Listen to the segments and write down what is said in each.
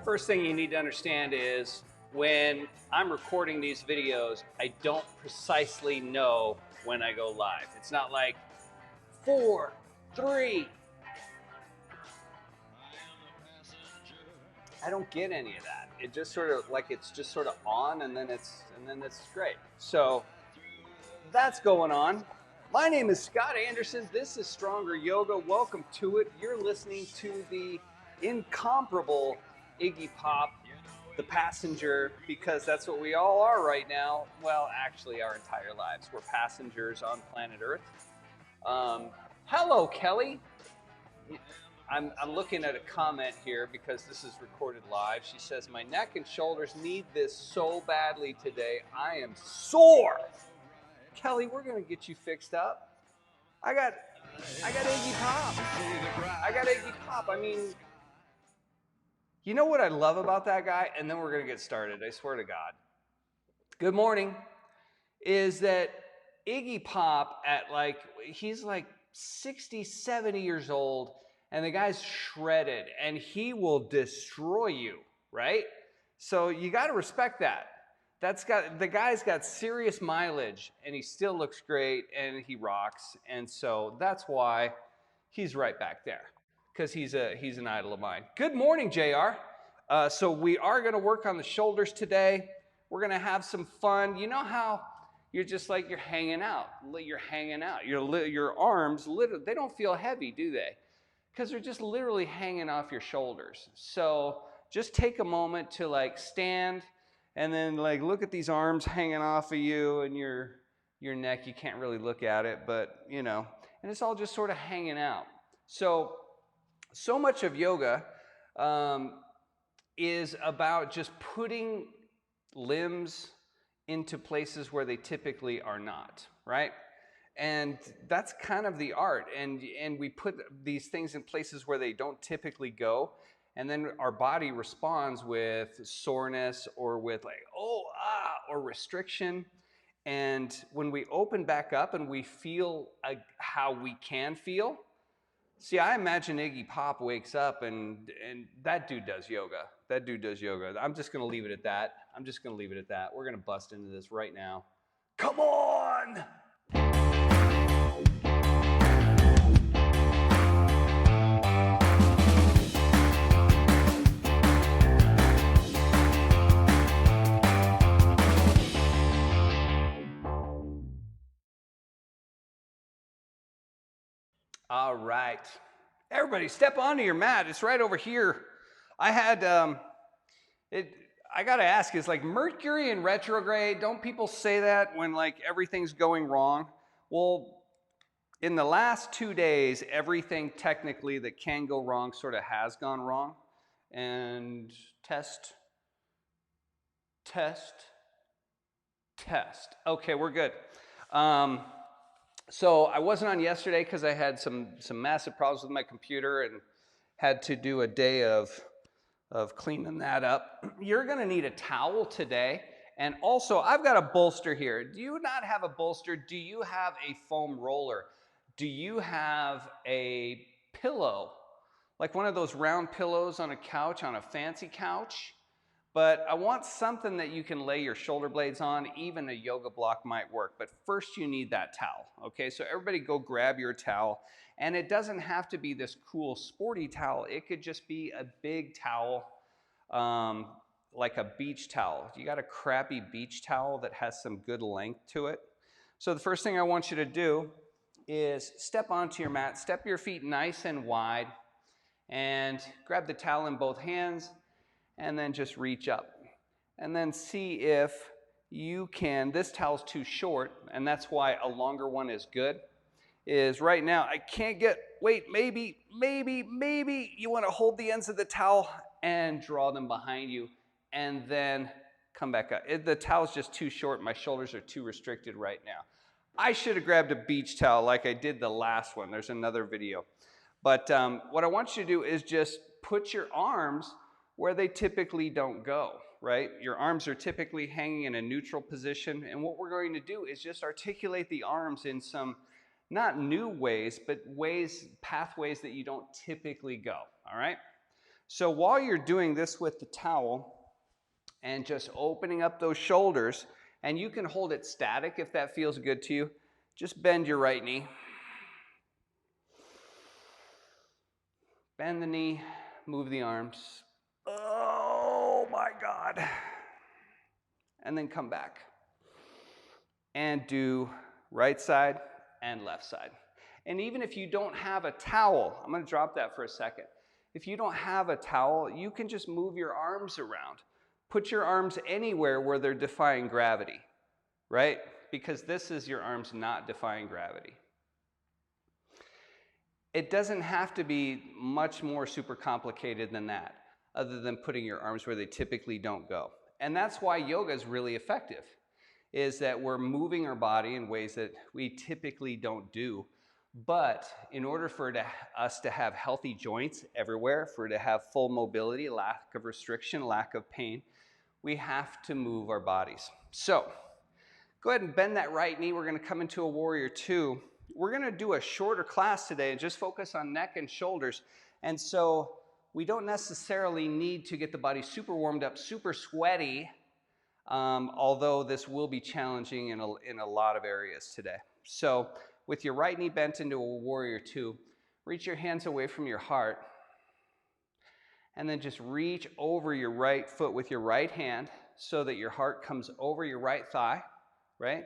First thing you need to understand is when I'm recording these videos, I don't precisely know when I go live. It's not like 4, 3. I don't get any of that. It just sort of like it's just sort of on and then it's great. So that's going on. My name is Scott Anderson. This is Stronger Yoga. Welcome to it. You're listening to the incomparable Iggy Pop, the passenger, because that's what we all are right now. Well, actually, our entire lives. We're passengers on planet Earth. Hello, Kelly. I'm looking at a comment here because this is recorded live. She says, my neck and shoulders need this so badly today. I am sore. Kelly, we're going to get you fixed up. I got Iggy Pop. I mean, you know what I love about that guy? And then we're going to get started. I swear to God. Good morning. Is that Iggy Pop he's like 60, 70 years old, and the guy's shredded, and he will destroy you, right? So you got to respect that. The guy's got serious mileage, and he still looks great, and he rocks, and so that's why he's right back there, because he's an idol of mine. Good morning, JR. So we are going to work on the shoulders today. We're going to have some fun. You know how you're just like you're hanging out. Your arms, they don't feel heavy, do they? Because they're just literally hanging off your shoulders. So just take a moment to like stand and then like look at these arms hanging off of you and your neck. You can't really look at it, but you know, and it's all just sort of hanging out. So much of yoga is about just putting limbs into places where they typically are not, right? And that's kind of the art. And we put these things in places where they don't typically go. And then our body responds with soreness or with like, or restriction. And when we open back up and we feel how we can feel, see, I imagine Iggy Pop wakes up and that dude does yoga. I'm just going to leave it at that. We're going to bust into this right now. Come on! All right. Everybody step onto your mat. It's right over here. I had, I got to ask, is like Mercury in retrograde? Don't people say that when like everything's going wrong? Well, in the last 2 days, everything technically that can go wrong sort of has gone wrong. And test. Okay, we're good. So I wasn't on yesterday because I had some massive problems with my computer and had to do a day of cleaning that up. You're going to need a towel today. And also, I've got a bolster here. Do you not have a bolster? Do you have a foam roller? Do you have a pillow? Like one of those round pillows on a couch, on a fancy couch? But I want something that you can lay your shoulder blades on. Even a yoga block might work. But first you need that towel. Okay, so everybody go grab your towel. And it doesn't have to be this cool sporty towel. It could just be a big towel, like a beach towel. You got a crappy beach towel that has some good length to it. So the first thing I want you to do is step onto your mat. Step your feet nice and wide. And grab the towel in both hands. And then just reach up. And then see if you can, this towel's too short, and that's why a longer one is good, is right now, I can't get, wait, maybe, you want to hold the ends of the towel and draw them behind you, and then come back up. The towel's just too short, my shoulders are too restricted right now. I should have grabbed a beach towel like I did the last one. There's another video. But what I want you to do is just put your arms where they typically don't go, right? Your arms are typically hanging in a neutral position, and what we're going to do is just articulate the arms in some, not new ways, but pathways that you don't typically go, all right? So while you're doing this with the towel and just opening up those shoulders, and you can hold it static if that feels good to you, just bend your right knee. Bend the knee, move the arms. Oh my God. And then come back. And do right side and left side. And even if you don't have a towel, I'm going to drop that for a second. If you don't have a towel, you can just move your arms around. Put your arms anywhere where they're defying gravity, right? Because this is your arms not defying gravity. It doesn't have to be much more super complicated than that, other than putting your arms where they typically don't go. And that's why yoga is really effective, is that we're moving our body in ways that we typically don't do. But in order for us to have healthy joints everywhere, for it to have full mobility, lack of restriction, lack of pain, we have to move our bodies. So go ahead and bend that right knee. We're going to come into a warrior two. We're going to do a shorter class today and just focus on neck and shoulders. And so we don't necessarily need to get the body super warmed up, super sweaty, although this will be challenging in a lot of areas today. So with your right knee bent into a warrior two, reach your hands away from your heart, and then just reach over your right foot with your right hand so that your heart comes over your right thigh, right?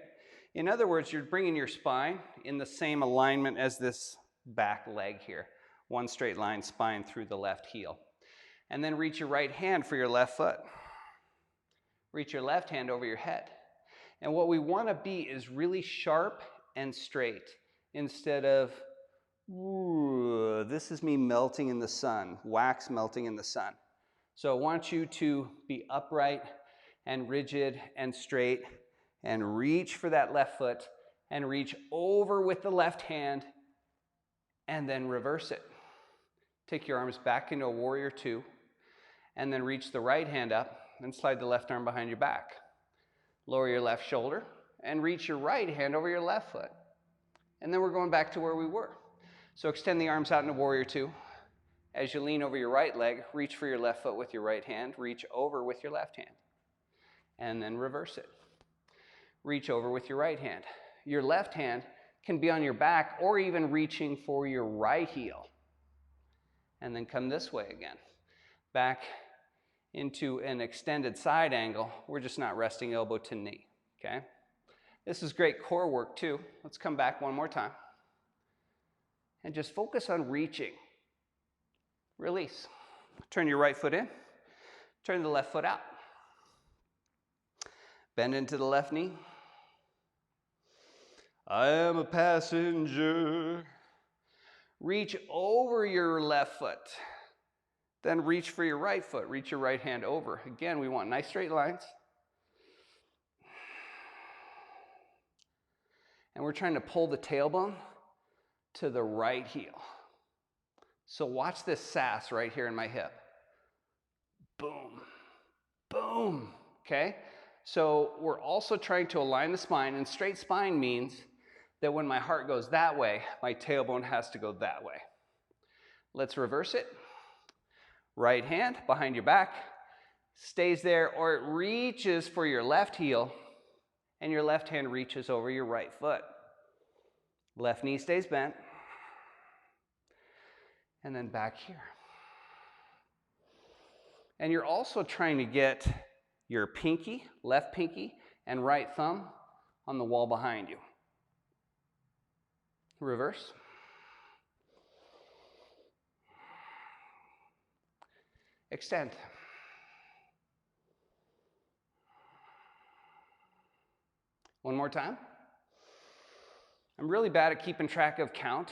In other words, you're bringing your spine in the same alignment as this back leg here. One straight line spine through the left heel. And then reach your right hand for your left foot. Reach your left hand over your head. And what we want to be is really sharp and straight instead of, ooh, this is me melting in the sun, wax melting in the sun. So I want you to be upright and rigid and straight and reach for that left foot and reach over with the left hand and then reverse it. Take your arms back into a warrior two and then reach the right hand up and slide the left arm behind your back. Lower your left shoulder and reach your right hand over your left foot. And then we're going back to where we were. So extend the arms out into warrior two. As you lean over your right leg, reach for your left foot with your right hand, reach over with your left hand, and then reverse it. Reach over with your right hand. Your left hand can be on your back or even reaching for your right heel. And then come this way again. Back into an extended side angle. We're just not resting elbow to knee, okay? This is great core work too. Let's come back one more time. And just focus on reaching. Release. Turn your right foot in. Turn the left foot out. Bend into the left knee. I am a passenger. Reach over your left foot. Then reach for your right foot. Reach your right hand over. Again, we want nice straight lines. And we're trying to pull the tailbone to the right heel. So watch this sass right here in my hip. Boom, boom, okay? So we're also trying to align the spine, and straight spine means that when my heart goes that way, my tailbone has to go that way. Let's reverse it. Right hand behind your back, stays there, or it reaches for your left heel, and your left hand reaches over your right foot. Left knee stays bent, and then back here. And you're also trying to get your pinky, left pinky, and right thumb on the wall behind you. Reverse. Extend. One more time. I'm really bad at keeping track of count.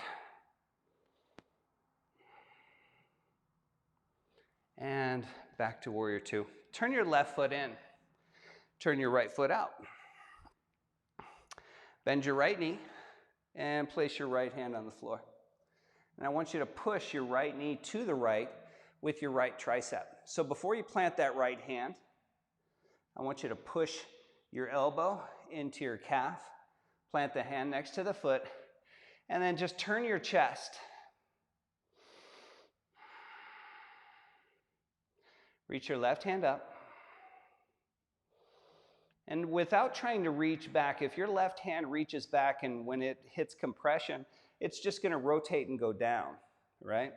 And back to warrior two. Turn your left foot in. Turn your right foot out. Bend your right knee and place your right hand on the floor. And I want you to push your right knee to the right with your right tricep. So before you plant that right hand, I want you to push your elbow into your calf, plant the hand next to the foot, and then just turn your chest. Reach your left hand up. And without trying to reach back, if your left hand reaches back and when it hits compression, it's just going to rotate and go down, right?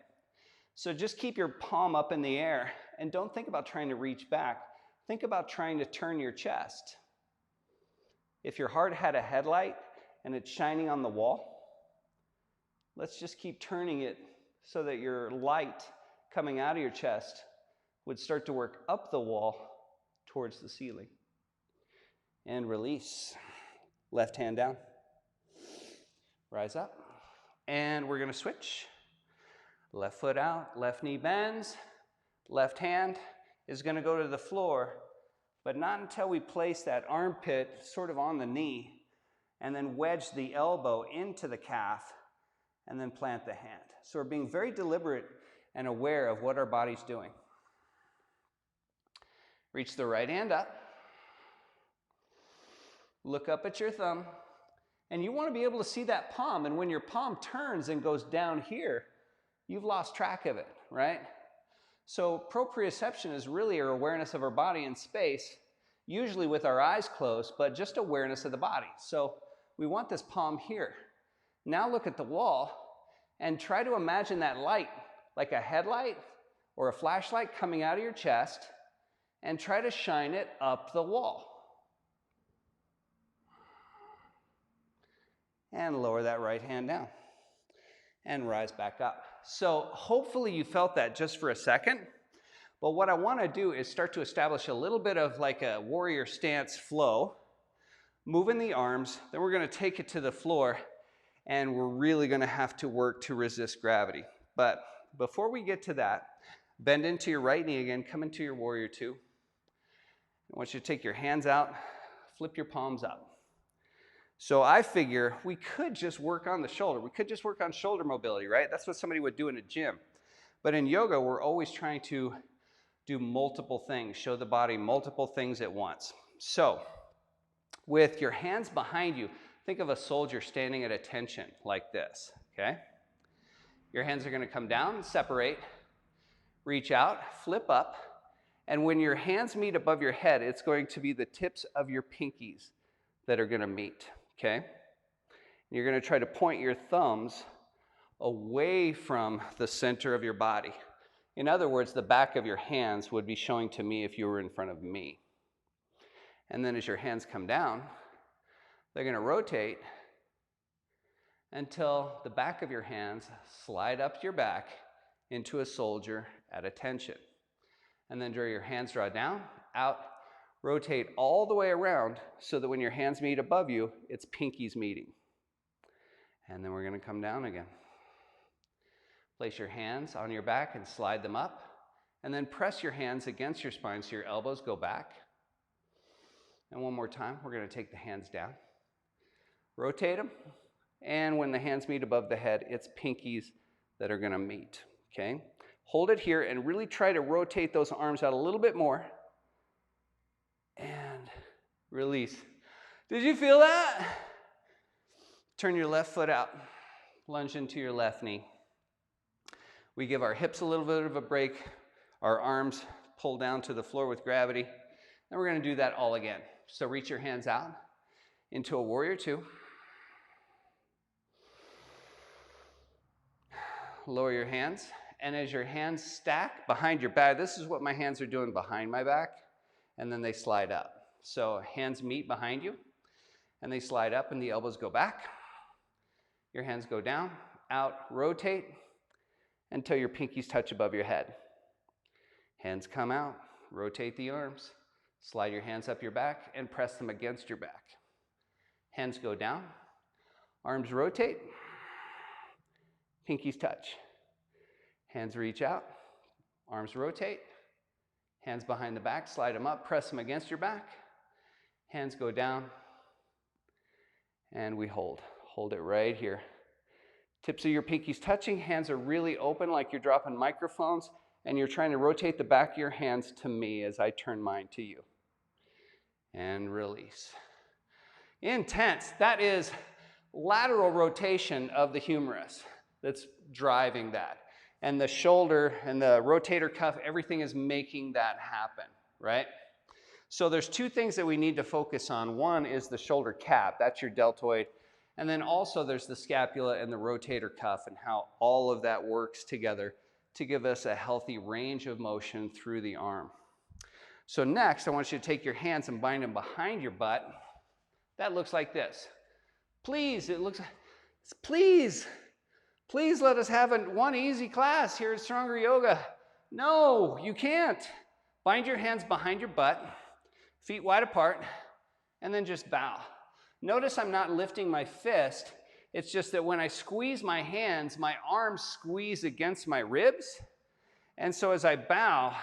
So just keep your palm up in the air and don't think about trying to reach back. Think about trying to turn your chest. If your heart had a headlight and it's shining on the wall, let's just keep turning it so that your light coming out of your chest would start to work up the wall towards the ceiling. And release. Left hand down. Rise up. And we're going to switch. Left foot out, left knee bends. Left hand is going to go to the floor, but not until we place that armpit sort of on the knee and then wedge the elbow into the calf and then plant the hand. So we're being very deliberate and aware of what our body's doing. Reach the right hand up. Look up at your thumb, and you want to be able to see that palm, and when your palm turns and goes down here, you've lost track of it, right? So proprioception is really our awareness of our body in space, usually with our eyes closed, but just awareness of the body. So we want this palm here. Now look at the wall and try to imagine that light, like a headlight or a flashlight coming out of your chest, and try to shine it up the wall. And lower that right hand down and rise back up. So hopefully you felt that just for a second, but what I want to do is start to establish a little bit of like a warrior stance flow, moving the arms, then we're going to take it to the floor, and we're really going to have to work to resist gravity. But before we get to that, bend into your right knee again, come into your warrior two. I want you to take your hands out, flip your palms up. So I figure we could just work on the shoulder. We could just work on shoulder mobility, right? That's what somebody would do in a gym. But in yoga, we're always trying to do multiple things, show the body multiple things at once. So with your hands behind you, think of a soldier standing at attention like this, okay? Your hands are going to come down, separate, reach out, flip up, and when your hands meet above your head, it's going to be the tips of your pinkies that are going to meet. Okay? You're going to try to point your thumbs away from the center of your body. In other words, the back of your hands would be showing to me if you were in front of me. And then as your hands come down, they're going to rotate until the back of your hands slide up your back into a soldier at attention. And then your hands draw down, out, rotate all the way around so that when your hands meet above you, it's pinkies meeting. And then we're going to come down again. Place your hands on your back and slide them up. And then press your hands against your spine so your elbows go back. And one more time, we're going to take the hands down. Rotate them. And when the hands meet above the head, it's pinkies that are going to meet. Okay? Hold it here and really try to rotate those arms out a little bit more. And release. Did you feel that? Turn your left foot out. Lunge into your left knee. We give our hips a little bit of a break. Our arms pull down to the floor with gravity. And we're going to do that all again. So reach your hands out into a warrior two. Lower your hands. And as your hands stack behind your back, this is what my hands are doing behind my back. And then they slide up. So hands meet behind you, and they slide up, and the elbows go back. Your hands go down, out, rotate, until your pinkies touch above your head. Hands come out, rotate the arms, slide your hands up your back, and press them against your back. Hands go down, arms rotate, pinkies touch. Hands reach out, arms rotate. Hands behind the back, slide them up, press them against your back. Hands go down, and we hold. Hold it right here. Tips of your pinkies touching, hands are really open like you're dropping microphones, and you're trying to rotate the back of your hands to me as I turn mine to you. And release. Intense. That is lateral rotation of the humerus that's driving that. And the shoulder and the rotator cuff, everything is making that happen, right? So there's two things that we need to focus on. One is the shoulder cap, that's your deltoid. And then also there's the scapula and the rotator cuff and how all of that works together to give us a healthy range of motion through the arm. So next, I want you to take your hands and bind them behind your butt. That looks like this. Please let us have one easy class here at Stronger Yoga. No, you can't. Bind your hands behind your butt, feet wide apart, and then just bow. Notice I'm not lifting my fist. It's just that when I squeeze my hands, my arms squeeze against my ribs. And so as I bow,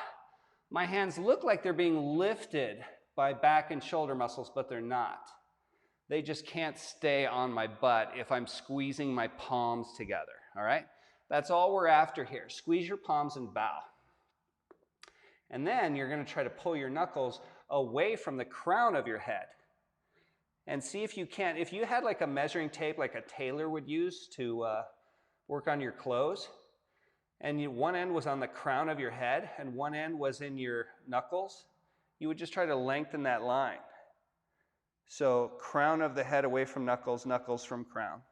my hands look like they're being lifted by back and shoulder muscles, but they're not. They just can't stay on my butt if I'm squeezing my palms together, all right? That's all we're after here. Squeeze your palms and bow. And then you're going to try to pull your knuckles away from the crown of your head. And see if you can't, if you had like a measuring tape like a tailor would use to work on your clothes, and one end was on the crown of your head and one end was in your knuckles, you would just try to lengthen that line. So crown of the head away from knuckles, knuckles from crown.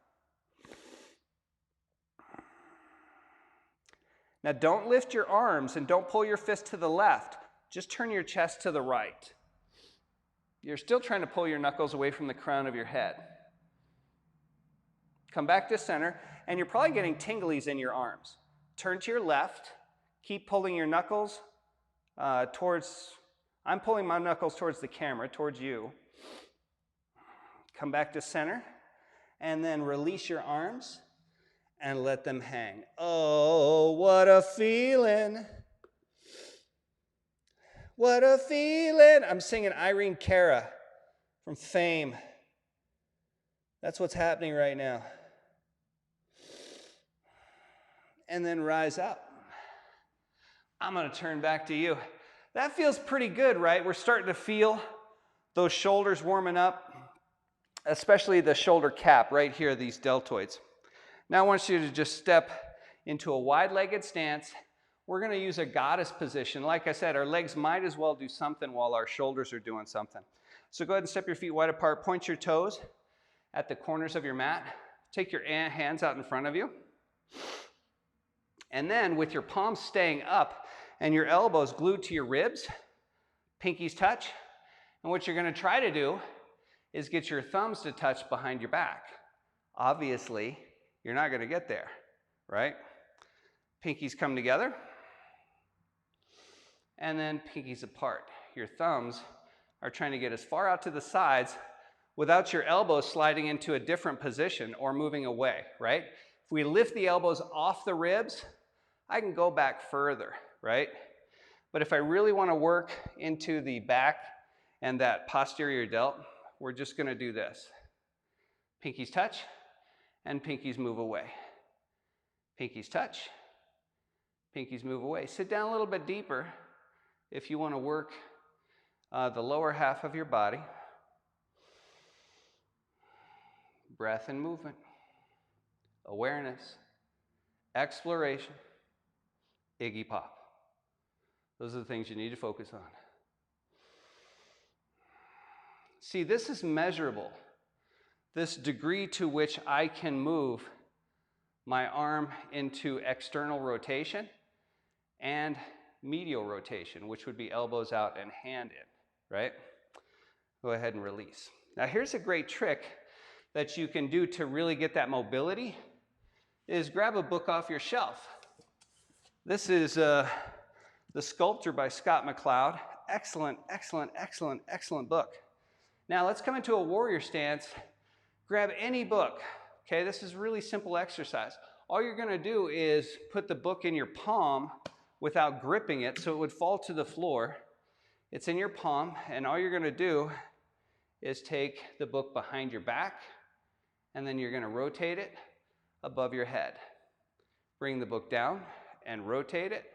Now don't lift your arms and don't pull your fist to the left. Just turn your chest to the right. You're still trying to pull your knuckles away from the crown of your head. Come back to center, and you're probably getting tinglies in your arms. Turn to your left. Keep pulling your knuckles towards, I'm pulling my knuckles towards the camera, towards you. Come back to center, and then release your arms and let them hang. Oh, what a feeling. What a feeling. I'm singing Irene Cara from Fame. That's what's happening right now. And then rise up. I'm going to turn back to you. That feels pretty good, right? We're starting to feel those shoulders warming up, especially the shoulder cap right here, these deltoids. Now I want you to just step into a wide-legged stance. We're going to use a goddess position. Like I said, our legs might as well do something while our shoulders are doing something. So go ahead and step your feet wide apart. Point your toes at the corners of your mat. Take your hands out in front of you. And then with your palms staying up and your elbows glued to your ribs, pinkies touch. And what you're going to try to do is get your thumbs to touch behind your back. Obviously, you're not going to get there, right? Pinkies come together. And then pinkies apart. Your thumbs are trying to get as far out to the sides without your elbows sliding into a different position or moving away, right? If we lift the elbows off the ribs, I can go back further, right? But if I really want to work into the back and that posterior delt, we're just going to do this. Pinkies touch and pinkies move away. Pinkies touch, pinkies move away. Sit down a little bit deeper if you want to work the lower half of your body. Breath and movement, awareness, exploration, Iggy Pop. Those are the things you need to focus on. See, this is measurable. This degree to which I can move my arm into external rotation and medial rotation, which would be elbows out and hand in, right? Go ahead and release. Now here's a great trick that you can do to really get that mobility, is grab a book off your shelf. This is The Sculptor by Scott McCloud. Excellent, excellent, excellent, excellent book. Now let's come into a warrior stance. Grab any book. Okay, this is a really simple exercise. All you're going to do is put the book in your palm without gripping it, so it would fall to the floor. It's in your palm, and all you're going to do is take the book behind your back, and then you're going to rotate it above your head. Bring the book down and rotate it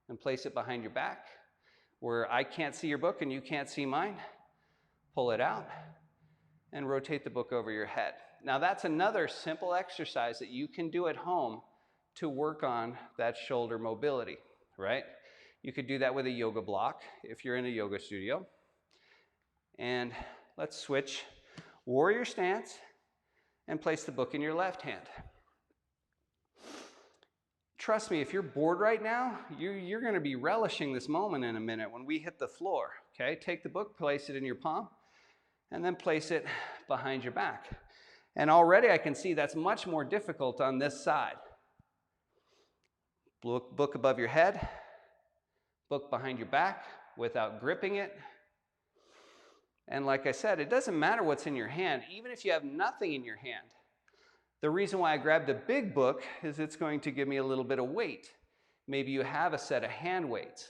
and place it behind your back where I can't see your book and you can't see mine. Pull it out and rotate the book over your head. Now that's another simple exercise that you can do at home to work on that shoulder mobility, right? You could do that with a yoga block if you're in a yoga studio. And let's switch warrior stance and place the book in your left hand. Trust me, if you're bored right now, you're going to be relishing this moment in a minute when we hit the floor, okay? Take the book, place it in your palm, and then place it behind your back. And already I can see that's much more difficult on this side. Book above your head, book behind your back without gripping it. And like I said, it doesn't matter what's in your hand, even if you have nothing in your hand. The reason why I grabbed a big book is it's going to give me a little bit of weight. Maybe you have a set of hand weights.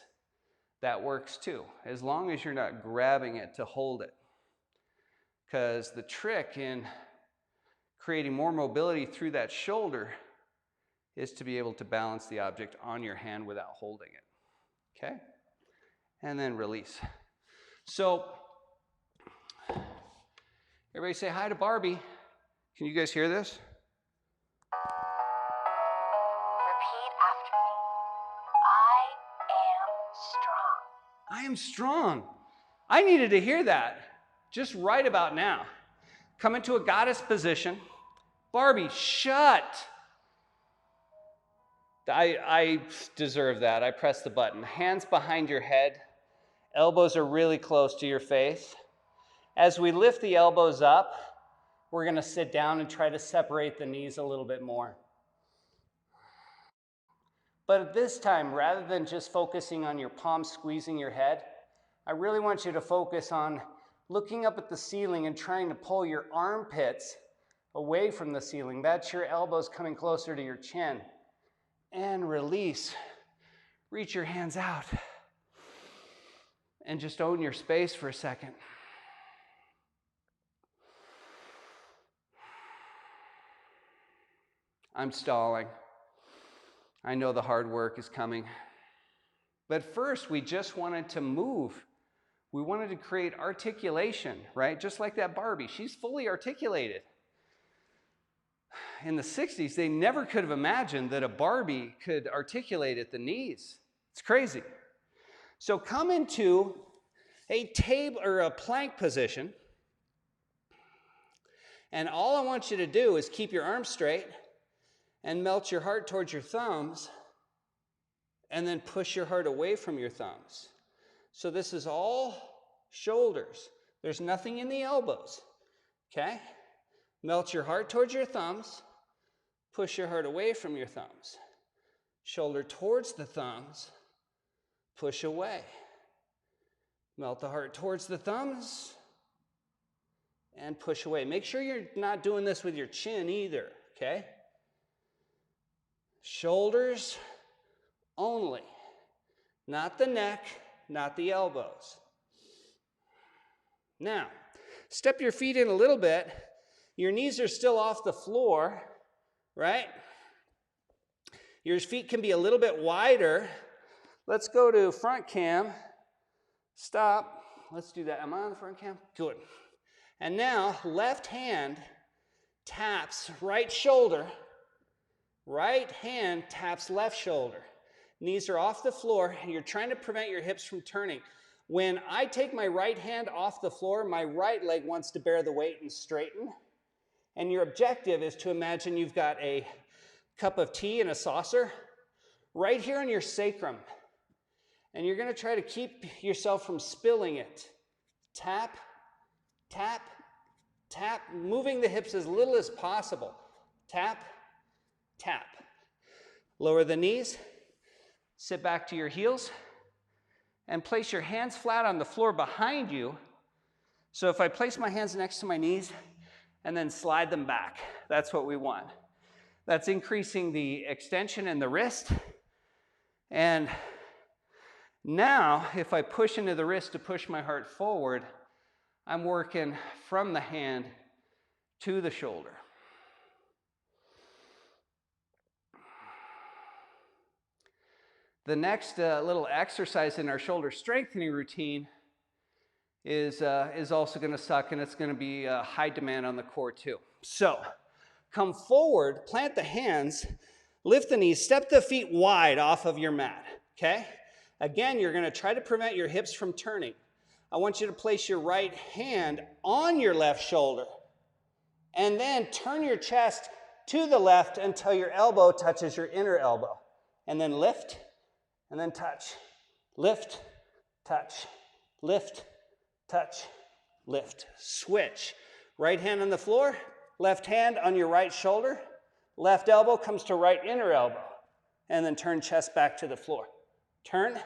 That works too, as long as you're not grabbing it to hold it. Because the trick in creating more mobility through that shoulder is to be able to balance the object on your hand without holding it, okay? And then release. So, everybody say hi to Barbie. Can you guys hear this? Repeat after me. I am strong. I am strong. I needed to hear that just right about now. Come into a goddess position. Barbie, shut. I deserve that. I press the button. Hands behind your head. Elbows are really close to your face. As we lift the elbows up, we're going to sit down and try to separate the knees a little bit more. But at this time, rather than just focusing on your palms squeezing your head, I really want you to focus on looking up at the ceiling and trying to pull your armpits away from the ceiling. That's your elbows coming closer to your chin. And release. Reach your hands out. And just own your space for a second. I'm stalling. I know the hard work is coming. But first, we just wanted to move. We wanted to create articulation, right? Just like that Barbie. She's fully articulated. In the 60s, they never could have imagined that a Barbie could articulate at the knees. It's crazy. So come into a table or a plank position. And all I want you to do is keep your arms straight and melt your heart towards your thumbs and then push your heart away from your thumbs. So this is all shoulders. There's nothing in the elbows, okay? Melt your heart towards your thumbs, push your heart away from your thumbs. Shoulder towards the thumbs, push away. Melt the heart towards the thumbs and push away. Make sure you're not doing this with your chin either, okay? Shoulders only, not the neck, not the elbows. Now, step your feet in a little bit. Your knees are still off the floor, right? Your feet can be a little bit wider. Let's go to front cam. Stop. Let's do that. Am I on the front cam? Good. And now, left hand taps right shoulder. Right hand taps left shoulder. Knees are off the floor, and you're trying to prevent your hips from turning. When I take my right hand off the floor, my right leg wants to bear the weight and straighten. And your objective is to imagine you've got a cup of tea in a saucer right here on your sacrum. And you're going to try to keep yourself from spilling it. Tap, tap, tap, moving the hips as little as possible. Tap, tap. Lower the knees, sit back to your heels, and place your hands flat on the floor behind you. So if I place my hands next to my knees and then slide them back, that's what we want. That's increasing the extension in the wrist. And now, if I push into the wrist to push my heart forward, I'm working from the hand to the shoulder. The next little exercise in our shoulder strengthening routine is also going to suck, and it's going to be high demand on the core too. So come forward, plant the hands, Lift the knees, step the feet wide off of your mat, okay? Again, you're gonna try to prevent your hips from turning. I want you to place your right hand on your left shoulder and then turn your chest to the left until your elbow touches your inner elbow. And then lift, and then touch. Lift, touch, lift, touch, lift. Switch. Right hand on the floor, left hand on your right shoulder, left elbow comes to right inner elbow, and then turn chest back to the floor. Turn,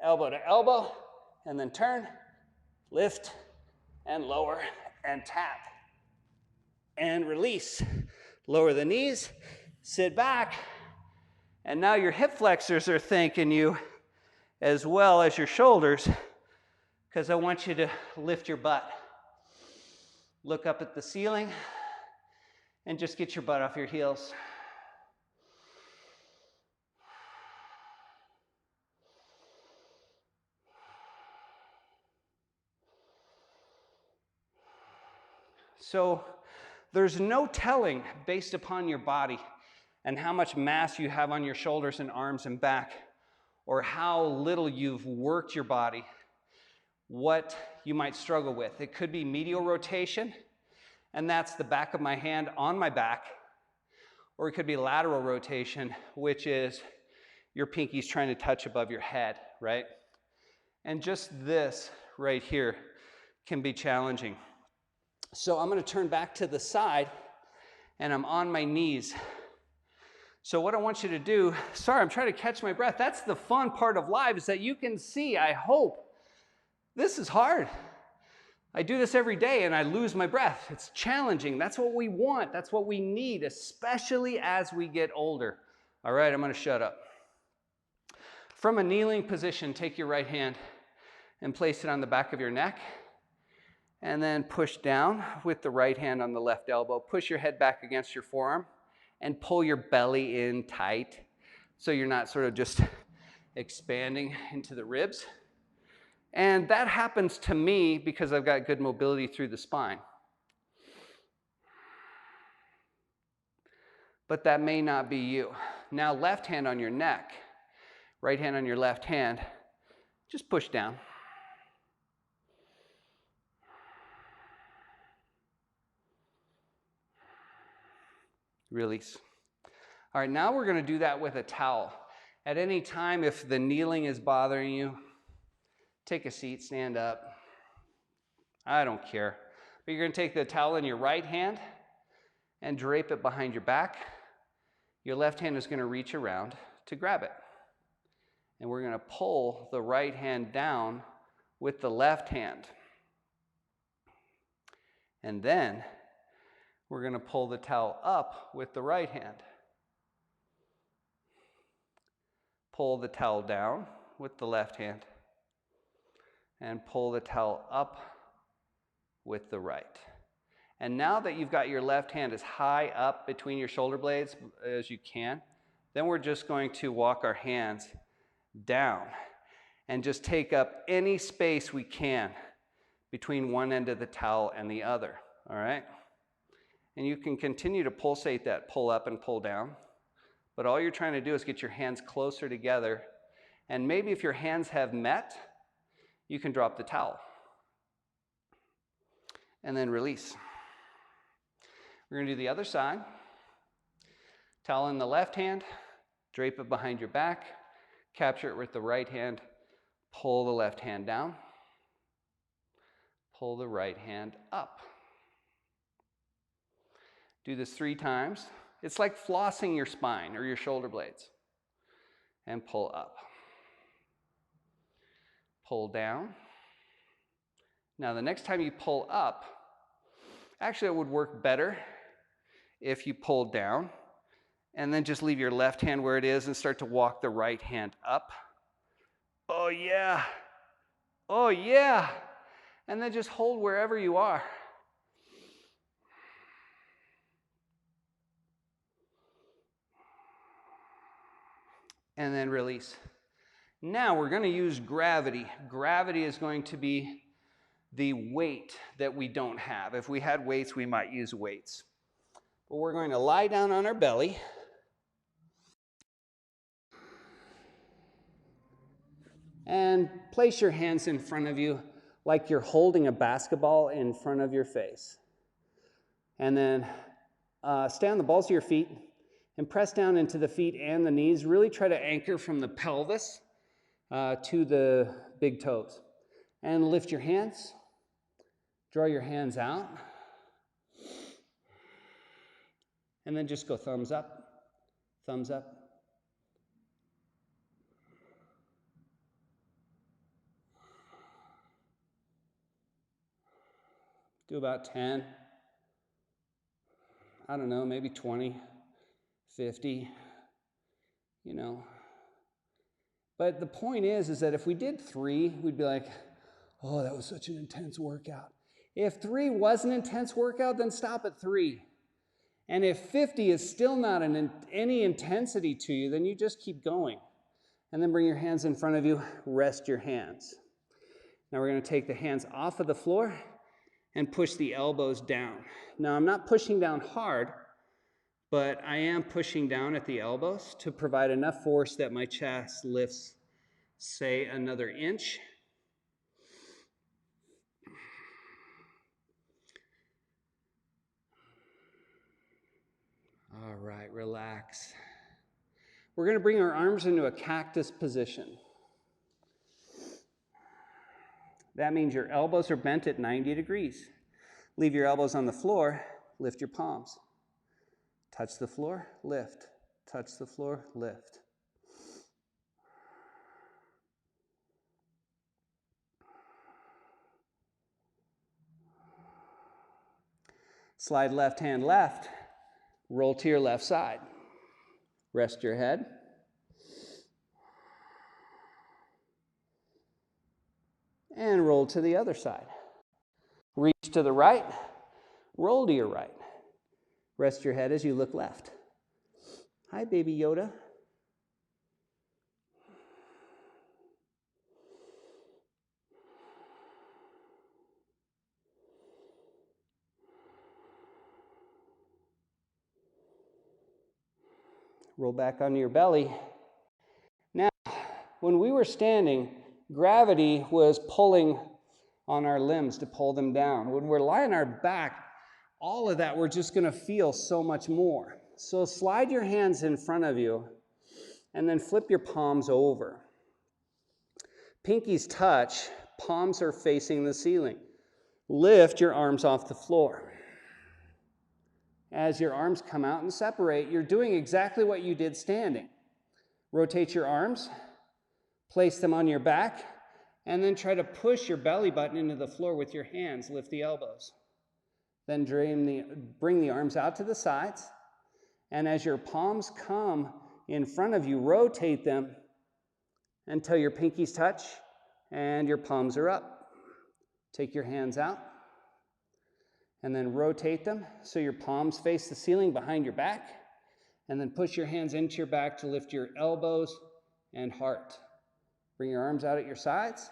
elbow to elbow, and then turn, lift, and lower, and tap. And release. Lower the knees, sit back, and now your hip flexors are thanking you as well as your shoulders, because I want you to lift your butt. Look up at the ceiling and just get your butt off your heels. So there's no telling, based upon your body and how much mass you have on your shoulders and arms and back, or how little you've worked your body, what you might struggle with. It could be medial rotation, and that's the back of my hand on my back, or it could be lateral rotation, which is your pinkies trying to touch above your head, right? And just this right here can be challenging. So I'm going to turn back to the side, and I'm on my knees. So what I want you to do, sorry, I'm trying to catch my breath. That's the fun part of live, is that you can see, I hope, this is hard. I do this every day and I lose my breath. It's challenging. That's what we want. That's what we need, especially as we get older. All right, I'm going to shut up. From a kneeling position, take your right hand and place it on the back of your neck. And then push down with the right hand on the left elbow. Push your head back against your forearm and pull your belly in tight so you're not sort of just expanding into the ribs. And that happens to me because I've got good mobility through the spine. But that may not be you. Now, left hand on your neck, right hand on your left hand, just push down. Release. All right, now we're going to do that with a towel. At any time, if the kneeling is bothering you, take a seat, stand up. I don't care. But you're going to take the towel in your right hand and drape it behind your back. Your left hand is going to reach around to grab it. And we're going to pull the right hand down with the left hand. And then we're going to pull the towel up with the right hand. Pull the towel down with the left hand. And pull the towel up with the right. And now that you've got your left hand as high up between your shoulder blades as you can, then we're just going to walk our hands down and just take up any space we can between one end of the towel and the other, all right? And you can continue to pulsate that pull up and pull down, but all you're trying to do is get your hands closer together, and maybe if your hands have met, you can drop the towel. And then release. We're going to do the other side. Towel in the left hand, drape it behind your back, capture it with the right hand, pull the left hand down, pull the right hand up. Do this 3 times. It's like flossing your spine or your shoulder blades. And pull up. Pull down. Now the next time you pull up, actually it would work better if you pull down and then just leave your left hand where it is and start to walk the right hand up. Oh yeah. Oh yeah. And then just hold wherever you are. And then release. Now we're going to use gravity. Gravity is going to be the weight that we don't have. If we had weights, we might use weights. But we're going to lie down on our belly. And place your hands in front of you like you're holding a basketball in front of your face. And then stay on the balls of your feet and press down into the feet and the knees. Really try to anchor from the pelvis to the big toes. And lift your hands. Draw your hands out. And then just go thumbs up, thumbs up. Do about 10. I don't know, maybe 20, 50, you know. But the point is that if we did 3, we'd be like, oh, that was such an intense workout. If 3 was an intense workout, then stop at 3. And if 50 is still not any intensity to you, then you just keep going. And then bring your hands in front of you, rest your hands. Now we're going to take the hands off of the floor and push the elbows down. Now I'm not pushing down hard, but I am pushing down at the elbows to provide enough force that my chest lifts, say, another inch. All right, relax. We're going to bring our arms into a cactus position. That means your elbows are bent at 90 degrees. Leave your elbows on the floor, lift your palms. Touch the floor, lift. Touch the floor, lift. Slide left hand left, roll to your left side. Rest your head. And roll to the other side. Reach to the right, roll to your right. Rest your head as you look left. Hi, baby Yoda. Roll back onto your belly. Now, when we were standing, gravity was pulling on our limbs to pull them down. When we're lying on our back, all of that we're just going to feel so much more. So slide your hands in front of you and then flip your palms over. Pinkies touch, palms are facing the ceiling. Lift your arms off the floor. As your arms come out and separate, you're doing exactly what you did standing. Rotate your arms, place them on your back, and then try to push your belly button into the floor with your hands. Lift the elbows. Then bring the arms out to the sides, and as your palms come in front of you, rotate them until your pinkies touch and your palms are up. Take your hands out. And then rotate them so your palms face the ceiling behind your back. And then push your hands into your back to lift your elbows and heart. Bring your arms out at your sides.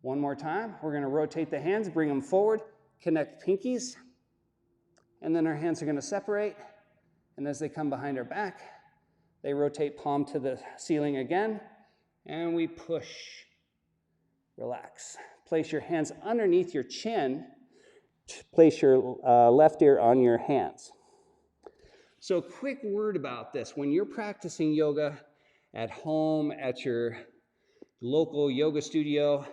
One more time. We're going to rotate the hands, bring them forward, connect pinkies. And then our hands are going to separate. And as they come behind our back, they rotate palm to the ceiling again. And we push. Relax. Place your hands underneath your chin. Place your left ear on your hands. So quick word about this. When you're practicing yoga at home, at your local yoga studio,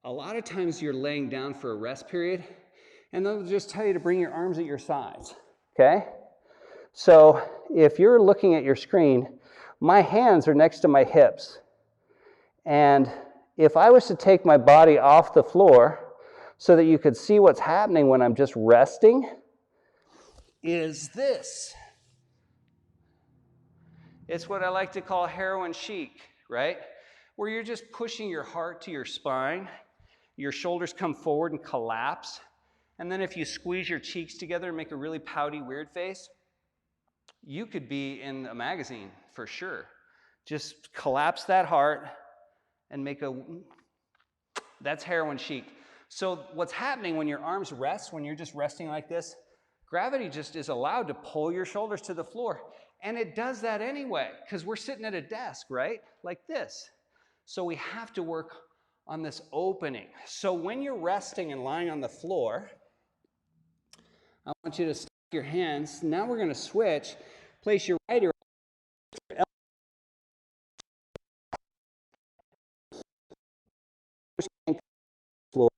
a lot of times you're laying down for a rest period, and they'll just tell you to bring your arms at your sides, okay? So if you're looking at your screen, my hands are next to my hips. And if I was to take my body off the floor, so that you could see what's happening when I'm just resting, is this. It's what I like to call heroin chic, right? Where you're just pushing your heart to your spine, your shoulders come forward and collapse, and then if you squeeze your cheeks together and make a really pouty, weird face, you could be in a magazine for sure. Just collapse that heart and make that's heroin chic. So what's happening when your arms rest, when you're just resting like this, gravity just is allowed to pull your shoulders to the floor. And it does that anyway, because we're sitting at a desk, right? Like this. So we have to work on this opening. So when you're resting and lying on the floor, I want you to stack your hands. Now we're going to switch. Place your right ear on the floor.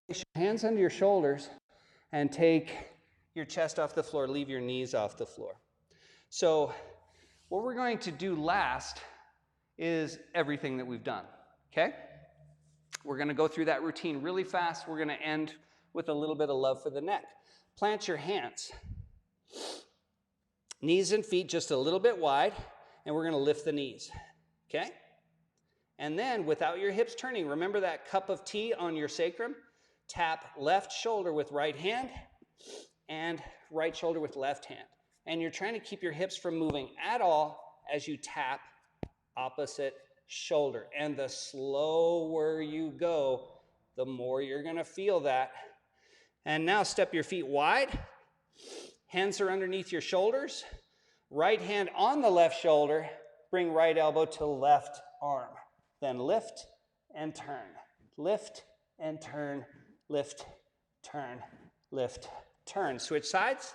Place your hands under your shoulders and take your chest off the floor. Leave your knees off the floor. So what we're going to do last is everything that we've done, okay? We're going to go through that routine really fast. We're going to end with a little bit of love for the neck. Plant your hands. Knees and feet just a little bit wide, and we're going to lift the knees, okay? And then without your hips turning, remember that cup of tea on your sacrum? Tap left shoulder with right hand and right shoulder with left hand. And you're trying to keep your hips from moving at all as you tap opposite shoulder. And the slower you go, the more you're going to feel that. And now step your feet wide. Hands are underneath your shoulders. Right hand on the left shoulder. Bring right elbow to left arm. Then lift and turn. Lift and turn. Lift, turn, lift, turn. Switch sides.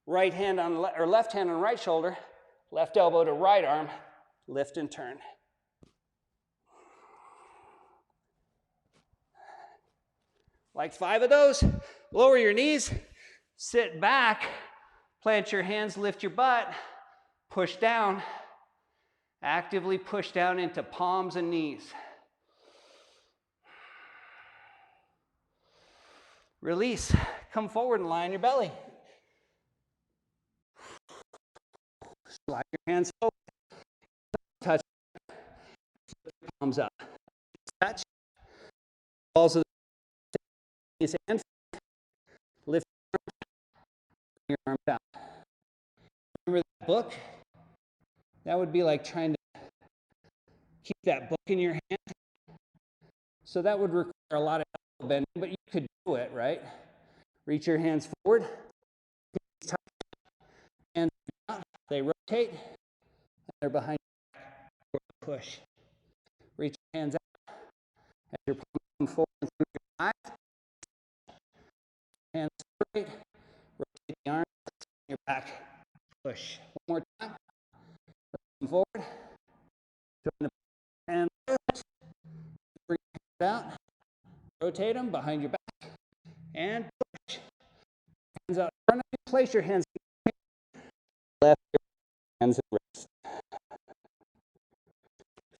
Right hand on or left hand on right shoulder. Left elbow to right arm. Lift and turn. Like 5 of those. Lower your knees. Sit back. Plant your hands. Lift your butt. Push down. Actively push down into palms and knees. Release. Come forward and lie on your belly. Slide your hands over. Touch. Flip your palms up. Touch. Balls of the knees and feet. Lift your arms down. Remember that book? That would be like trying to keep that book in your hand. So that would require a lot of elbow bending, but you could do it, right? Reach your hands forward. Touch. Hands out. They rotate. And they're behind your back. Push. Reach your hands out. As your palms come forward in front of your eyes. Hands straight. Rotate the arms. Your back. Push. One more time. Come forward. Join the hands. Bring your hands out. Rotate them behind your back. And push. Hands out in front of you. Place your hands left, hands and wrist.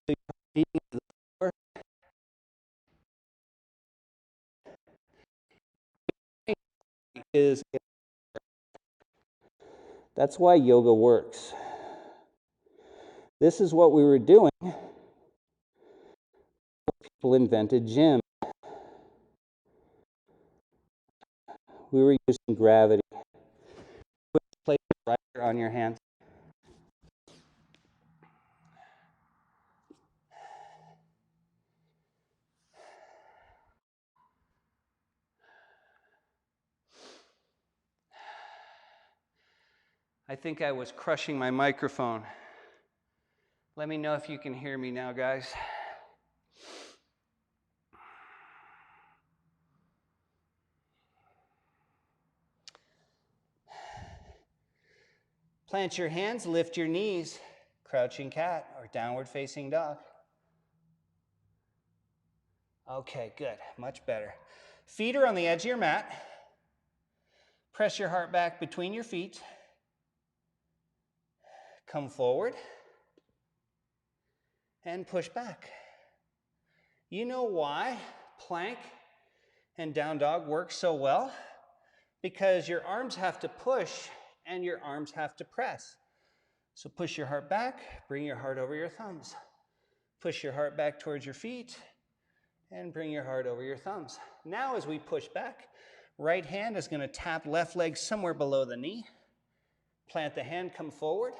So your feet to the floor. That's why yoga works. This is what we were doing before people invented gym. We were using gravity. Place your right ear on your hand. I think I was crushing my microphone. Let me know if you can hear me now, guys. Plant your hands, lift your knees, crouching cat or downward facing dog. Okay, good, much better. Feet are on the edge of your mat. Press your heart back between your feet. Come forward and push back. You know why plank and down dog work so well? Because your arms have to push and your arms have to press. So push your heart back, bring your heart over your thumbs. Push your heart back towards your feet and bring your heart over your thumbs. Now as we push back, Right hand is going to tap left leg somewhere below the knee. Plant the hand, come forward.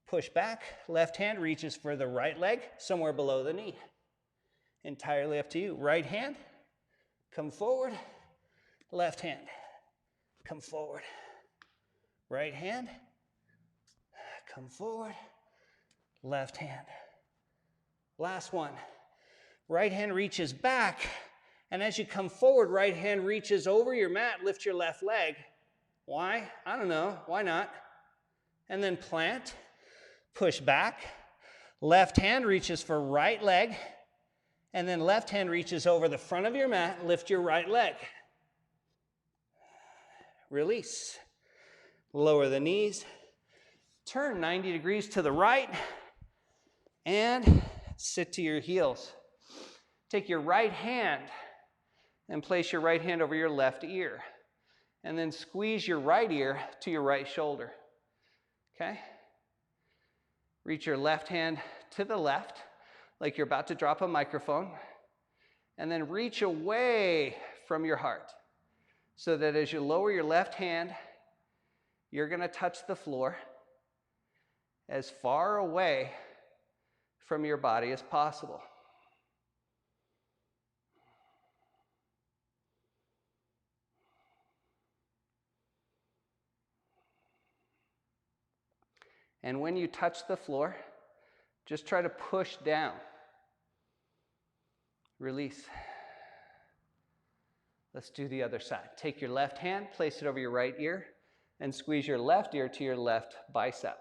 Push back. Left hand reaches for the right leg somewhere below the knee. Entirely up to you. Right hand, come forward. Left hand, come forward. Right hand, come forward. Left hand. Last one. Right hand reaches back. And as you come forward, right hand reaches over your mat. Lift your left leg. Why? I don't know. Why not? And then plant. Push back. Left hand reaches for right leg. And then left hand reaches over the front of your mat. Lift your right leg. Release. Lower the knees. Turn 90 degrees to the right. And sit to your heels. Take your right hand and place your right hand over your left ear. And then squeeze your right ear to your right shoulder. Okay? Reach your left hand to the left, like you're about to drop a microphone. And then reach away from your heart, so that as you lower your left hand, you're going to touch the floor as far away from your body as possible. And when you touch the floor, just try to push down. Release. Let's do the other side. Take your left hand, place it over your right ear, and squeeze your left ear to your left bicep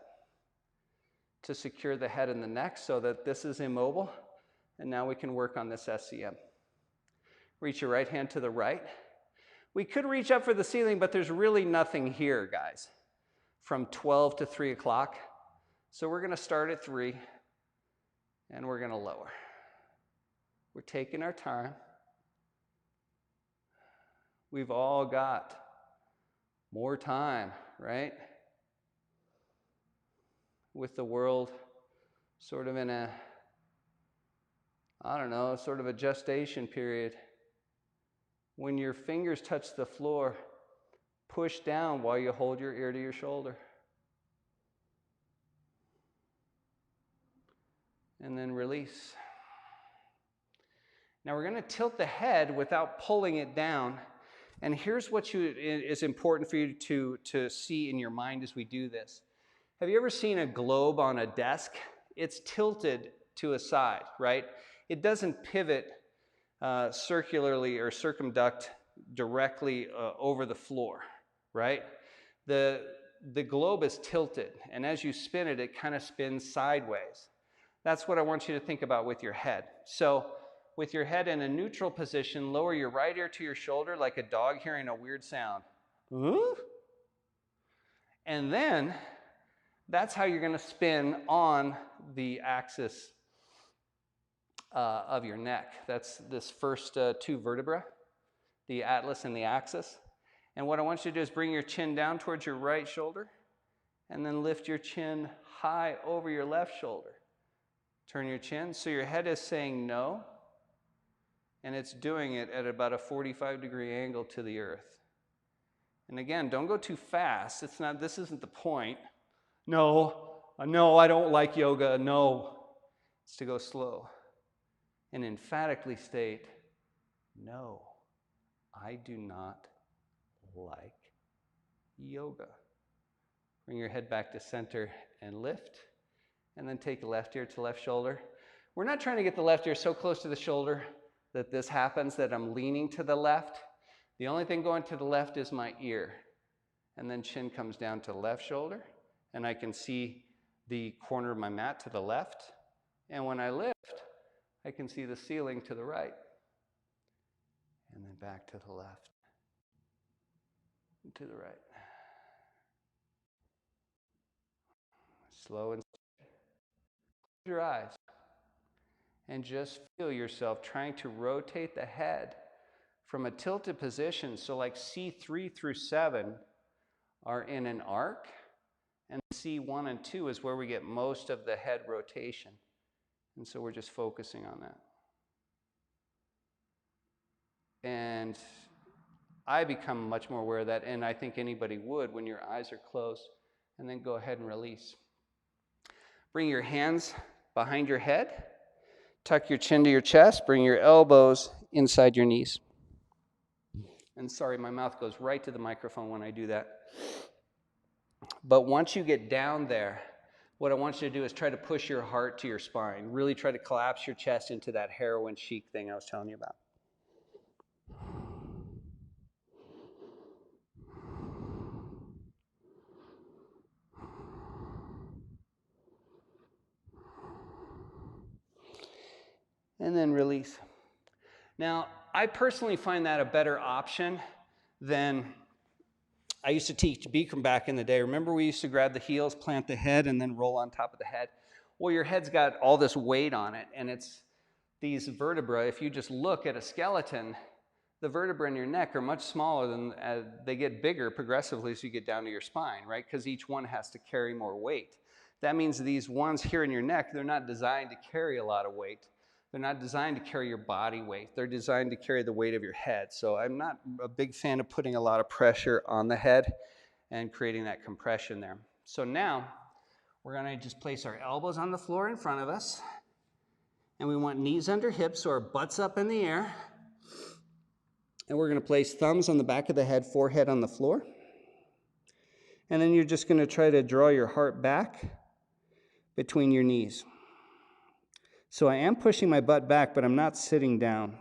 to secure the head and the neck so that this is immobile. And now we can work on this SCM. Reach your right hand to the right. We could reach up for the ceiling, but there's really nothing here, guys, from 12 to 3 o'clock. So we're going to start at 3, and we're going to lower. We're taking our time. We've all got more time, right? With the world sort of in a, I don't know, sort of a gestation period. When your fingers touch the floor, push down while you hold your ear to your shoulder. And then release. Now we're going to tilt the head without pulling it down. And here's what is important for you to see in your mind as we do this. Have you ever seen a globe on a desk? It's tilted to a side, right? It doesn't pivot circularly or circumduct directly over the floor, right? The globe is tilted, and as you spin it, it kind of spins sideways. That's what I want you to think about with your head. So with your head in a neutral position, lower your right ear to your shoulder like a dog hearing a weird sound. Ooh. And then that's how you're going to spin on the axis of your neck. That's this first 2 vertebrae, the atlas and the axis. And what I want you to do is bring your chin down towards your right shoulder and then lift your chin high over your left shoulder. Turn your chin so your head is saying no, and it's doing it at about a 45-degree angle to the earth. And again, don't go too fast. This isn't the point. No, I don't like yoga. No. It's to go slow and emphatically state, no, I do not like yoga. Bring your head back to center and lift. And then take the left ear to left shoulder. We're not trying to get the left ear so close to the shoulder that this happens, that I'm leaning to the left. The only thing going to the left is my ear. And then chin comes down to the left shoulder. And I can see the corner of my mat to the left. And when I lift, I can see the ceiling to the right. And then back to the left. And to the right. Slow and steady. Close your eyes. And just feel yourself trying to rotate the head from a tilted position. So like C3 through 7 are in an arc, and C1 and 2 is where we get most of the head rotation. And so we're just focusing on that. And I become much more aware of that, and I think anybody would when your eyes are closed. And then go ahead and release. Bring your hands behind your head. Tuck your chin to your chest. Bring your elbows inside your knees. And sorry, my mouth goes right to the microphone when I do that. But once you get down there, what I want you to do is try to push your heart to your spine. Really try to collapse your chest into that heroin chic thing I was telling you about. And then release. Now, I personally find that a better option than I used to teach Bikram back in the day. Remember we used to grab the heels, plant the head, and then roll on top of the head? Well, your head's got all this weight on it, and it's these vertebrae. If you just look at a skeleton, the vertebrae in your neck are much smaller than, they get bigger progressively as you get down to your spine, right? Because each one has to carry more weight. That means these ones here in your neck, they're not designed to carry a lot of weight. They're not designed to carry your body weight. They're designed to carry the weight of your head. So I'm not a big fan of putting a lot of pressure on the head and creating that compression there. So now we're going to just place our elbows on the floor in front of us. And we want knees under hips, so our butt's up in the air. And we're going to place thumbs on the back of the head, forehead on the floor. And then you're just going to try to draw your heart back between your knees. So I am pushing my butt back, but I'm not sitting down.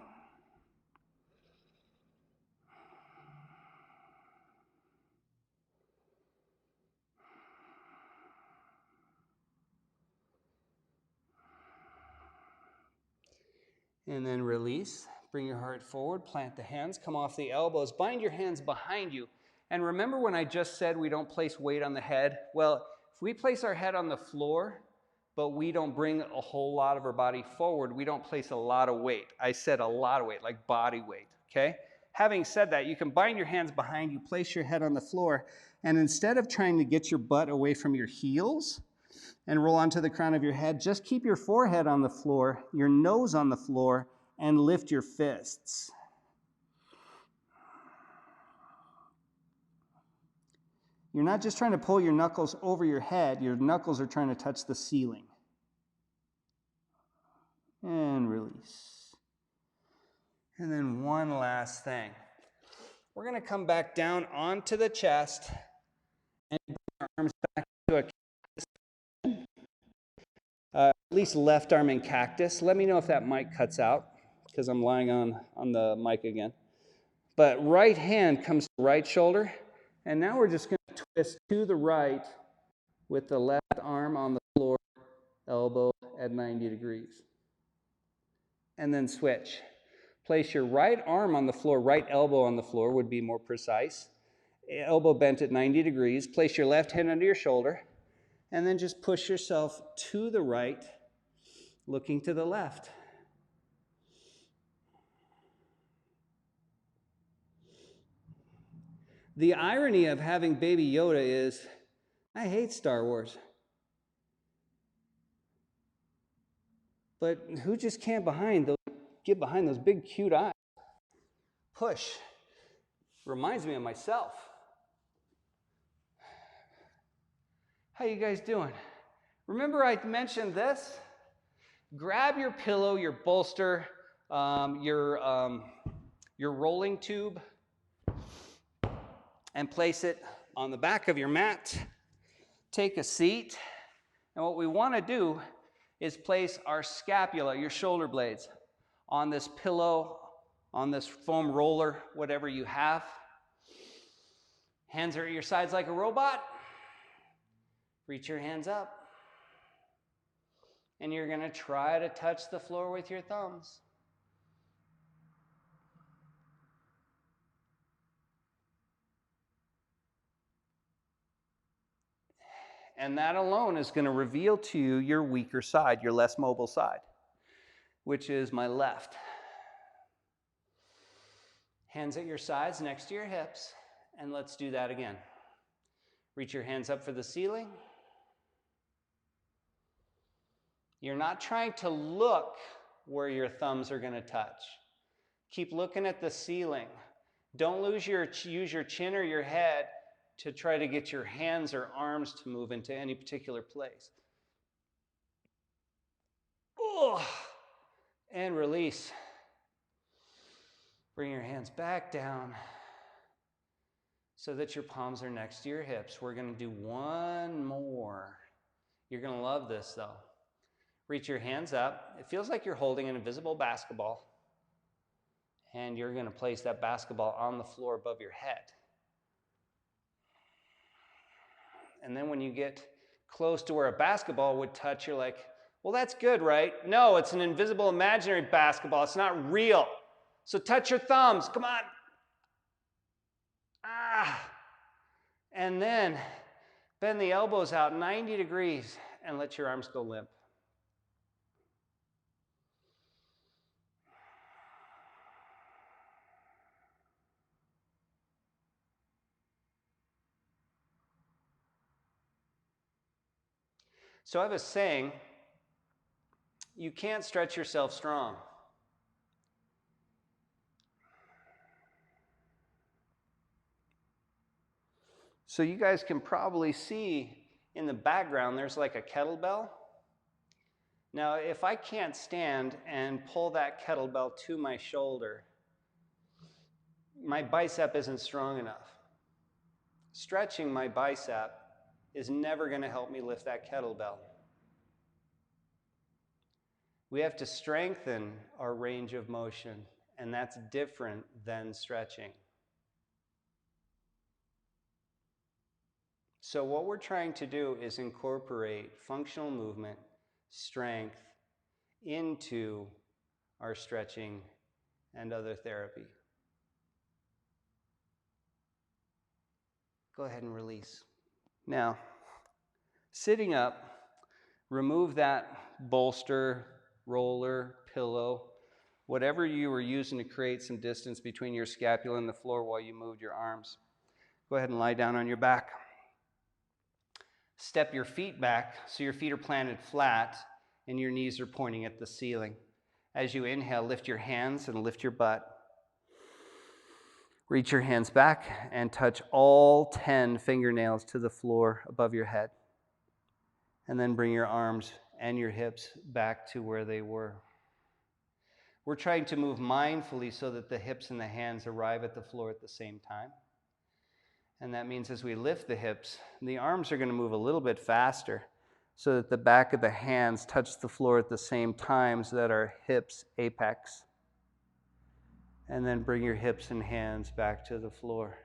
And then release. Bring your heart forward, plant the hands, come off the elbows, bind your hands behind you. And remember when I just said we don't place weight on the head? Well, if we place our head on the floor, but we don't bring a whole lot of our body forward, we don't place a lot of weight. I said a lot of weight, like body weight, okay? Having said that, you can bind your hands behind you, place your head on the floor, and instead of trying to get your butt away from your heels and roll onto the crown of your head, just keep your forehead on the floor, your nose on the floor, and lift your fists. You're not just trying to pull your knuckles over your head, your knuckles are trying to touch the ceiling. And release. And then one last thing. We're going to come back down onto the chest and bring our arms back to a cactus. At least left arm in cactus. Let me know if that mic cuts out because I'm lying on the mic again. But right hand comes to the right shoulder. And now we're just going to twist to the right with the left arm on the floor, elbow at 90 degrees. And then switch. Place your right arm on the floor, right elbow on the floor would be more precise. Elbow bent at 90 degrees. Place your left hand under your shoulder. And then just push yourself to the right, looking to the left. The irony of having Baby Yoda is, I hate Star Wars. But who just can't get behind those big cute eyes? Push. Reminds me of myself. How you guys doing? Remember I mentioned this? Grab your pillow, your bolster, your rolling tube, and place it on the back of your mat. Take a seat. And what we want to do is place our scapula, your shoulder blades, on this pillow, on this foam roller, whatever you have. Hands are at your sides like a robot. Reach your hands up. And you're going to try to touch the floor with your thumbs. And that alone is going to reveal to you your weaker side, your less mobile side, which is my left. Hands at your sides next to your hips, and let's do that again. Reach your hands up for the ceiling. You're not trying to look where your thumbs are going to touch. Keep looking at the ceiling. Don't use your chin or your head to try to get your hands or arms to move into any particular place. Oh, and release. Bring your hands back down so that your palms are next to your hips. We're going to do one more. You're going to love this though. Reach your hands up. It feels like you're holding an invisible basketball. And you're going to place that basketball on the floor above your head. And then when you get close to where a basketball would touch, you're like, well, that's good, right? No, it's an invisible imaginary basketball. It's not real. So touch your thumbs. Come on. And then bend the elbows out 90 degrees and let your arms go limp. So I have a saying, you can't stretch yourself strong. So you guys can probably see in the background, there's like a kettlebell. Now, if I can't stand and pull that kettlebell to my shoulder, my bicep isn't strong enough. Stretching my bicep is never going to help me lift that kettlebell. We have to strengthen our range of motion, and that's different than stretching. So what we're trying to do is incorporate functional movement, strength, into our stretching and other therapy. Go ahead and release. Now, sitting up, remove that bolster, roller, pillow, whatever you were using to create some distance between your scapula and the floor while you moved your arms. Go ahead and lie down on your back. Step your feet back so your feet are planted flat and your knees are pointing at the ceiling. As you inhale, lift your hands and lift your butt. Reach your hands back and touch all 10 fingernails to the floor above your head. And then bring your arms and your hips back to where they were. We're trying to move mindfully so that the hips and the hands arrive at the floor at the same time. And that means as we lift the hips, the arms are going to move a little bit faster so that the back of the hands touch the floor at the same time so that our hips apex. And then bring your hips and hands back to the floor,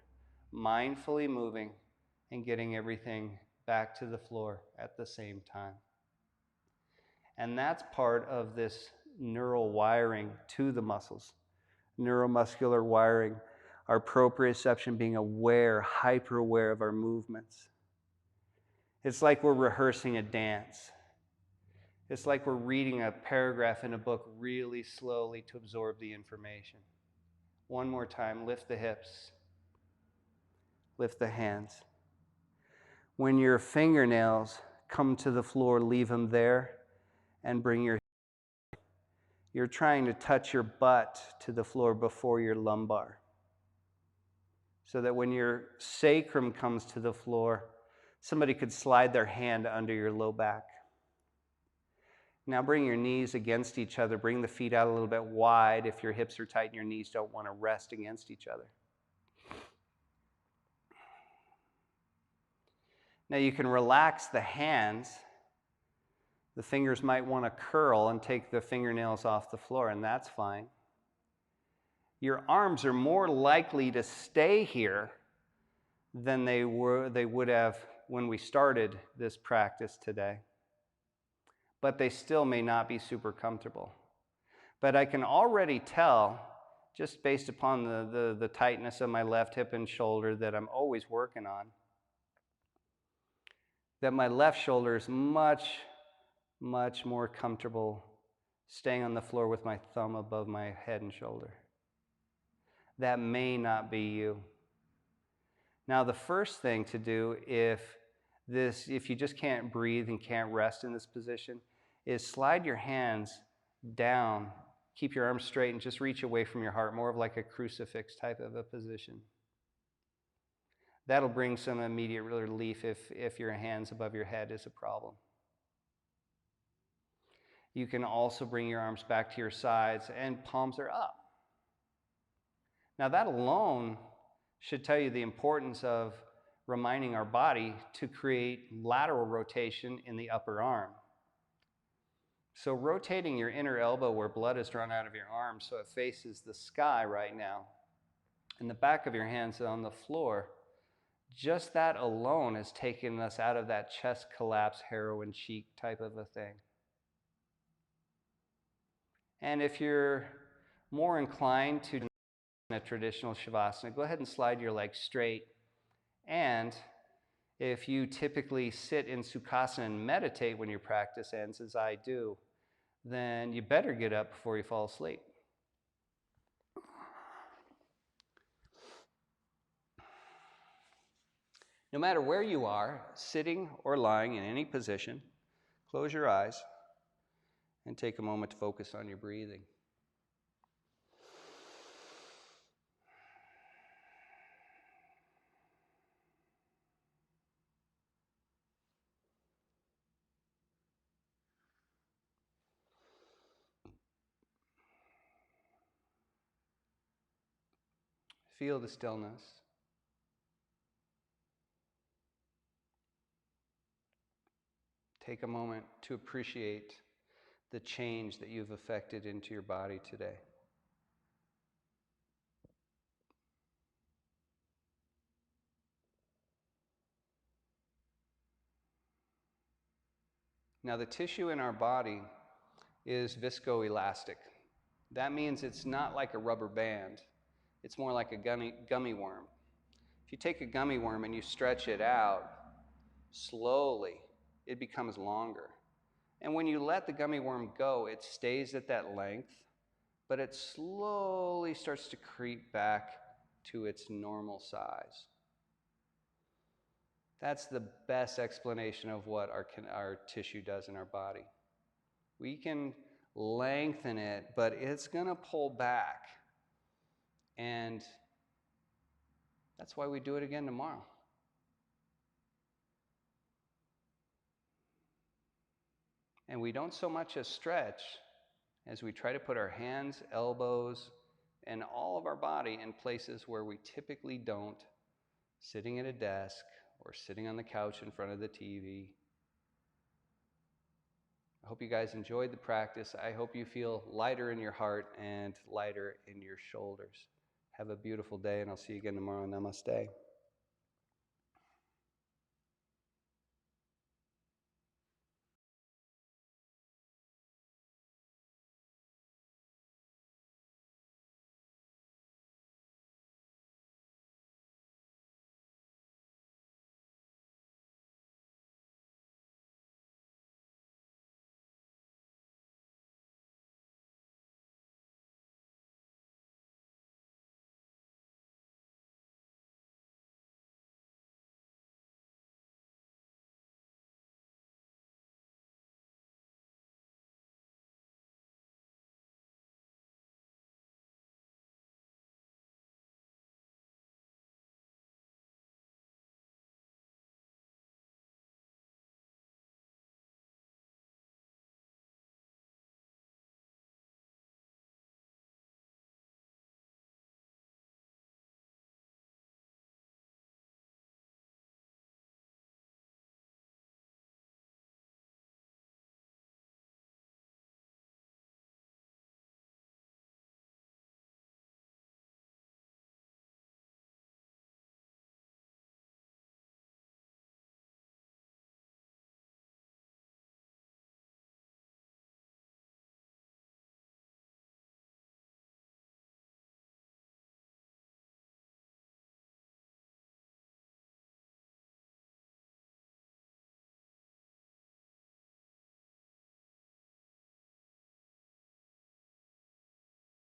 mindfully moving and getting everything back to the floor at the same time. And that's part of this neural wiring to the muscles, neuromuscular wiring, our proprioception being aware, hyper-aware of our movements. It's like we're rehearsing a dance. It's like we're reading a paragraph in a book really slowly to absorb the information. One more time, lift the hips, lift the hands. When your fingernails come to the floor, leave them there and bring you're trying to touch your butt to the floor before your lumbar. So that when your sacrum comes to the floor, somebody could slide their hand under your low back. Now bring your knees against each other. Bring the feet out a little bit wide if your hips are tight and your knees don't want to rest against each other. Now you can relax the hands. The fingers might want to curl and take the fingernails off the floor, and that's fine. Your arms are more likely to stay here than they would have when we started this practice today. But they still may not be super comfortable. But I can already tell, just based upon the tightness of my left hip and shoulder that I'm always working on, that my left shoulder is much more comfortable staying on the floor with my thumb above my head and shoulder. That may not be you. Now, the first thing to do if you just can't breathe and can't rest in this position is slide your hands down Keep your arms straight and just reach away from your heart, more of like a crucifix type of a position. That'll bring some immediate relief if your hands above your head is a problem. You can also bring your arms back to your sides and palms are up. Now that alone should tell you the importance of reminding our body to create lateral rotation in the upper arm. So rotating your inner elbow where blood is drawn out of your arm so it faces the sky right now, and the back of your hands on the floor, just that alone has taken us out of that chest collapse, heroin chic type of a thing. And if you're more inclined to a traditional Shavasana, go ahead and slide your legs straight. And if you typically sit in Sukhasana and meditate when your practice ends, as I do, then you better get up before you fall asleep. No matter where you are, sitting or lying in any position, close your eyes and take a moment to focus on your breathing. Feel the stillness. Take a moment to appreciate the change that you've affected into your body today. Now, the tissue in our body is viscoelastic. That means it's not like a rubber band. It's more like a gummy worm. If you take a gummy worm and you stretch it out slowly, it becomes longer. And when you let the gummy worm go, it stays at that length, but it slowly starts to creep back to its normal size. That's the best explanation of what our tissue does in our body. We can lengthen it, but it's going to pull back. And that's why we do it again tomorrow. And we don't so much as stretch as we try to put our hands, elbows, and all of our body in places where we typically don't, sitting at a desk or sitting on the couch in front of the TV. I hope you guys enjoyed the practice. I hope you feel lighter in your heart and lighter in your shoulders. Have a beautiful day, and I'll see you again tomorrow. Namaste.